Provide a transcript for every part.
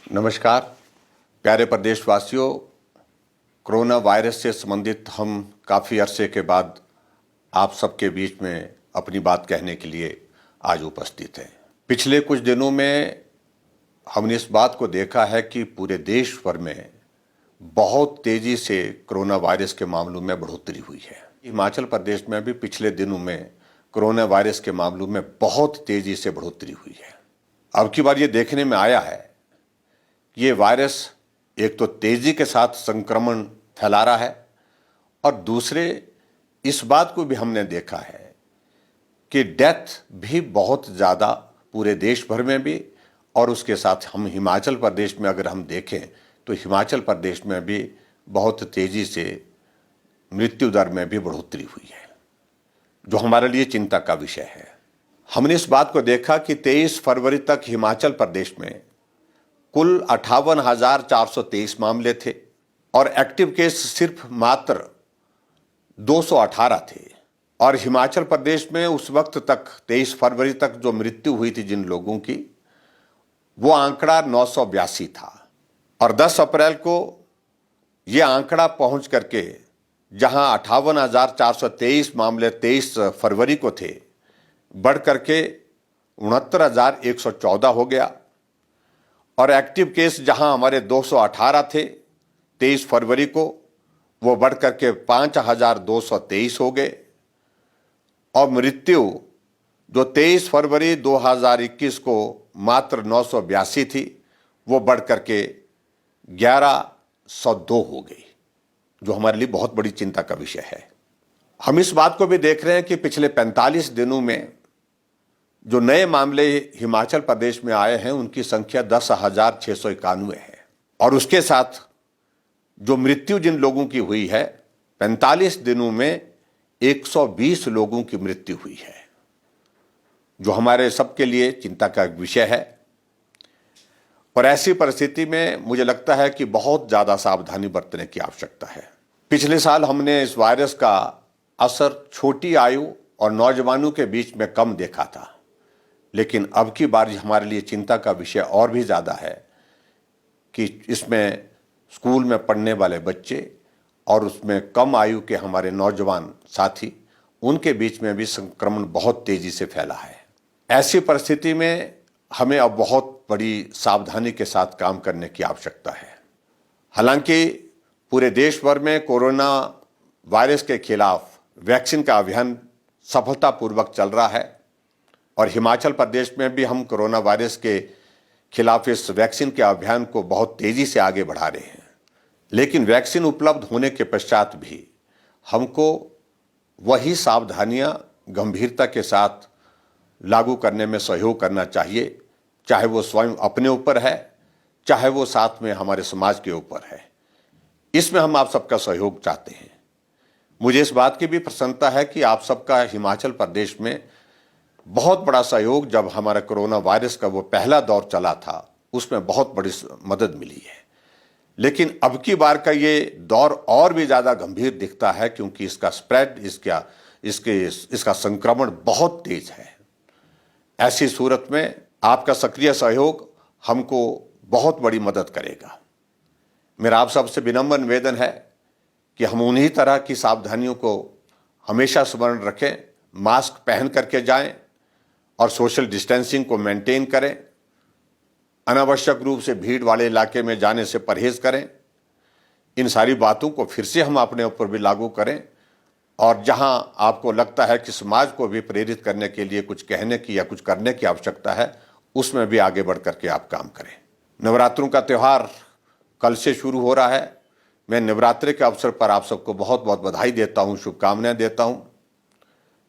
नमस्कार प्यारे प्रदेशवासियों। कोरोना वायरस से संबंधित हम काफ़ी अरसे के बाद आप सबके बीच में अपनी बात कहने के लिए आज उपस्थित हैं। पिछले कुछ दिनों में हमने इस बात को देखा है कि पूरे देश भर में बहुत तेज़ी से कोरोना वायरस के मामलों में बढ़ोतरी हुई है। हिमाचल प्रदेश में भी पिछले दिनों में कोरोना वायरस के मामलों में बहुत तेज़ी से बढ़ोतरी हुई है। अब की बार ये देखने में आया है ये वायरस एक तो तेजी के साथ संक्रमण फैला रहा है और दूसरे इस बात को भी हमने देखा है कि डेथ भी बहुत ज़्यादा पूरे देश भर में भी और उसके साथ हम हिमाचल प्रदेश में अगर हम देखें तो हिमाचल प्रदेश में भी बहुत तेज़ी से मृत्यु दर में भी बढ़ोतरी हुई है, जो हमारे लिए चिंता का विषय है। हमने इस बात को देखा कि 23 फरवरी तक हिमाचल प्रदेश में कुल 58,423 मामले थे और एक्टिव केस सिर्फ मात्र 218 थे। और हिमाचल प्रदेश में उस वक्त तक 23 फरवरी तक जो मृत्यु हुई थी जिन लोगों की, वो आंकड़ा 982 था और 10 अप्रैल को ये आंकड़ा पहुंच करके जहां 58,423 मामले 23 फरवरी को थे, बढ़ करके 69,114 हो गया और एक्टिव केस जहां हमारे 218 थे 23 फरवरी को, वो बढ़ करके 5,223 हो गए और मृत्यु जो 23 फरवरी 2021 को मात्र 982 थी, वो बढ़ करके 1,102 हो गई, जो हमारे लिए बहुत बड़ी चिंता का विषय है। हम इस बात को भी देख रहे हैं कि पिछले 45 दिनों में जो नए मामले हिमाचल प्रदेश में आए हैं उनकी संख्या 10,691 है और उसके साथ जो मृत्यु जिन लोगों की हुई है 45 दिनों में 120 लोगों की मृत्यु हुई है, जो हमारे सबके लिए चिंता का एक विषय है। और ऐसी परिस्थिति में मुझे लगता है कि बहुत ज़्यादा सावधानी बरतने की आवश्यकता है। पिछले साल हमने इस वायरस का असर छोटी आयु और नौजवानों के बीच में कम देखा था, लेकिन अब की बार हमारे लिए चिंता का विषय और भी ज़्यादा है कि इसमें स्कूल में पढ़ने वाले बच्चे और उसमें कम आयु के हमारे नौजवान साथी, उनके बीच में भी संक्रमण बहुत तेज़ी से फैला है। ऐसी परिस्थिति में हमें अब बहुत बड़ी सावधानी के साथ काम करने की आवश्यकता है। हालांकि पूरे देश भर में कोरोना वायरस के खिलाफ वैक्सीन का अभियान सफलतापूर्वक चल रहा है और हिमाचल प्रदेश में भी हम कोरोना वायरस के खिलाफ इस वैक्सीन के अभियान को बहुत तेज़ी से आगे बढ़ा रहे हैं। लेकिन वैक्सीन उपलब्ध होने के पश्चात भी हमको वही सावधानियां गंभीरता के साथ लागू करने में सहयोग करना चाहिए, चाहे वो स्वयं अपने ऊपर है, चाहे वो साथ में हमारे समाज के ऊपर है। इसमें हम आप सबका सहयोग चाहते हैं। मुझे इस बात की भी प्रसन्नता है कि आप सबका हिमाचल प्रदेश में बहुत बड़ा सहयोग, जब हमारा कोरोना वायरस का वो पहला दौर चला था उसमें बहुत बड़ी मदद मिली है। लेकिन अब की बार का ये दौर और भी ज़्यादा गंभीर दिखता है क्योंकि इसका स्प्रेड, इसका संक्रमण बहुत तेज है। ऐसी सूरत में आपका सक्रिय सहयोग हमको बहुत बड़ी मदद करेगा। मेरा आप सबसे विनम्र निवेदन है कि हम उन्हीं तरह की सावधानियों को हमेशा स्मरण रखें, मास्क पहन करके जाएं और सोशल डिस्टेंसिंग को मेंटेन करें, अनावश्यक रूप से भीड़ वाले इलाके में जाने से परहेज करें। इन सारी बातों को फिर से हम अपने ऊपर भी लागू करें और जहां आपको लगता है कि समाज को भी प्रेरित करने के लिए कुछ कहने की या कुछ करने की आवश्यकता है, उसमें भी आगे बढ़ करके आप काम करें। नवरात्रों का त्यौहार कल से शुरू हो रहा है। मैं नवरात्रि के अवसर पर आप सबको बहुत बहुत बधाई देता हूं, शुभकामनाएं देता हूं।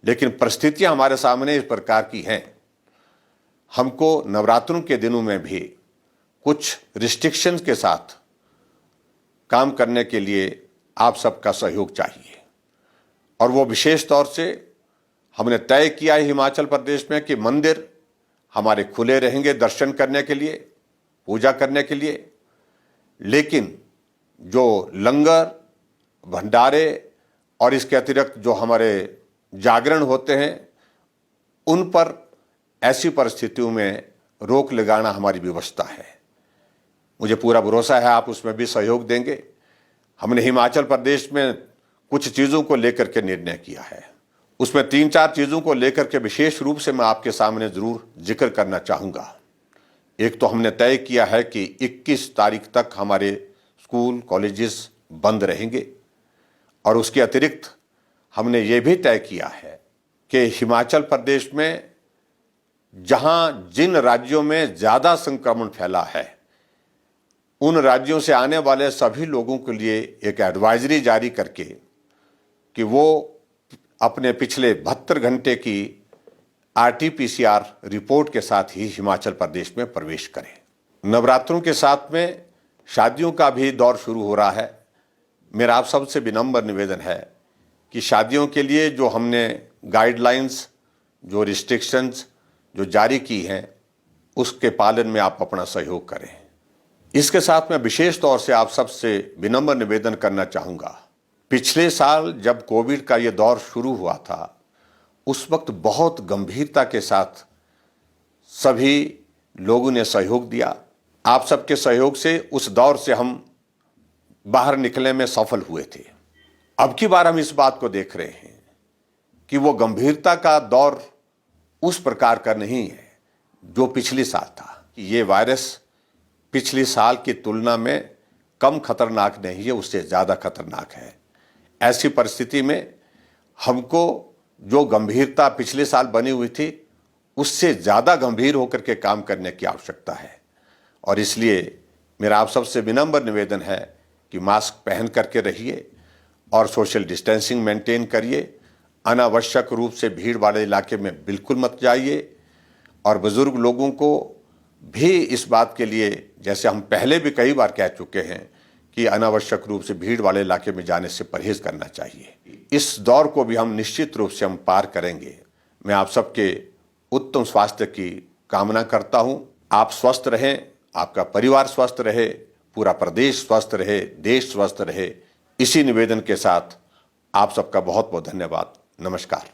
लेकिन परिस्थितियां हमारे सामने इस प्रकार की हैं, हमको नवरात्रों के दिनों में भी कुछ रिस्ट्रिक्शंस के साथ काम करने के लिए आप सबका सहयोग चाहिए। और वो विशेष तौर से हमने तय किया है हिमाचल प्रदेश में कि मंदिर हमारे खुले रहेंगे दर्शन करने के लिए, पूजा करने के लिए, लेकिन जो लंगर, भंडारे और इसके अतिरिक्त जो हमारे जागरण होते हैं, उन पर ऐसी परिस्थितियों में रोक लगाना हमारी व्यवस्था है। मुझे पूरा भरोसा है आप उसमें भी सहयोग देंगे। हमने हिमाचल प्रदेश में कुछ चीज़ों को लेकर के निर्णय किया है, उसमें 3-4 चीज़ों को लेकर के विशेष रूप से मैं आपके सामने ज़रूर जिक्र करना चाहूँगा। एक तो हमने तय किया है कि 21 तारीख तक हमारे स्कूल कॉलेजेस बंद रहेंगे, और उसके अतिरिक्त हमने ये भी तय किया है कि हिमाचल प्रदेश में जहाँ जिन राज्यों में ज़्यादा संक्रमण फैला है उन राज्यों से आने वाले सभी लोगों के लिए एक एडवाइजरी जारी करके कि वो अपने पिछले 72 घंटे की RT-PCR रिपोर्ट के साथ ही हिमाचल प्रदेश में प्रवेश करें। नवरात्रों के साथ में शादियों का भी दौर शुरू हो रहा है। मेरा आप सबसे विनम्र निवेदन है कि शादियों के लिए जो हमने गाइडलाइंस, जो रिस्ट्रिक्शंस जो जारी की हैं, उसके पालन में आप अपना सहयोग करें। इसके साथ मैं विशेष तौर से आप सबसे विनम्र निवेदन करना चाहूँगा, पिछले साल जब कोविड का ये दौर शुरू हुआ था उस वक्त बहुत गंभीरता के साथ सभी लोगों ने सहयोग दिया। आप सबके सहयोग से उस दौर से हम बाहर निकलने में सफल हुए थे। अब की बार हम इस बात को देख रहे हैं कि वो गंभीरता का दौर उस प्रकार का नहीं है जो पिछले साल था। ये वायरस पिछले साल की तुलना में कम खतरनाक नहीं है, उससे ज़्यादा खतरनाक है। ऐसी परिस्थिति में हमको जो गंभीरता पिछले साल बनी हुई थी उससे ज़्यादा गंभीर होकर के काम करने की आवश्यकता है, और इसलिए मेरा आप सबसे विनम्र निवेदन है कि मास्क पहन करके रहिए और सोशल डिस्टेंसिंग मेंटेन करिए। अनावश्यक रूप से भीड़ वाले इलाके में बिल्कुल मत जाइए, और बुजुर्ग लोगों को भी इस बात के लिए, जैसे हम पहले भी कई बार कह चुके हैं, कि अनावश्यक रूप से भीड़ वाले इलाके में जाने से परहेज करना चाहिए। इस दौर को भी हम निश्चित रूप से हम पार करेंगे। मैं आप सबके उत्तम स्वास्थ्य की कामना करता हूं। आप स्वस्थ रहें, आपका परिवार स्वस्थ रहे, पूरा प्रदेश स्वस्थ रहे, देश स्वस्थ रहे। इसी निवेदन के साथ आप सबका बहुत बहुत धन्यवाद। नमस्कार।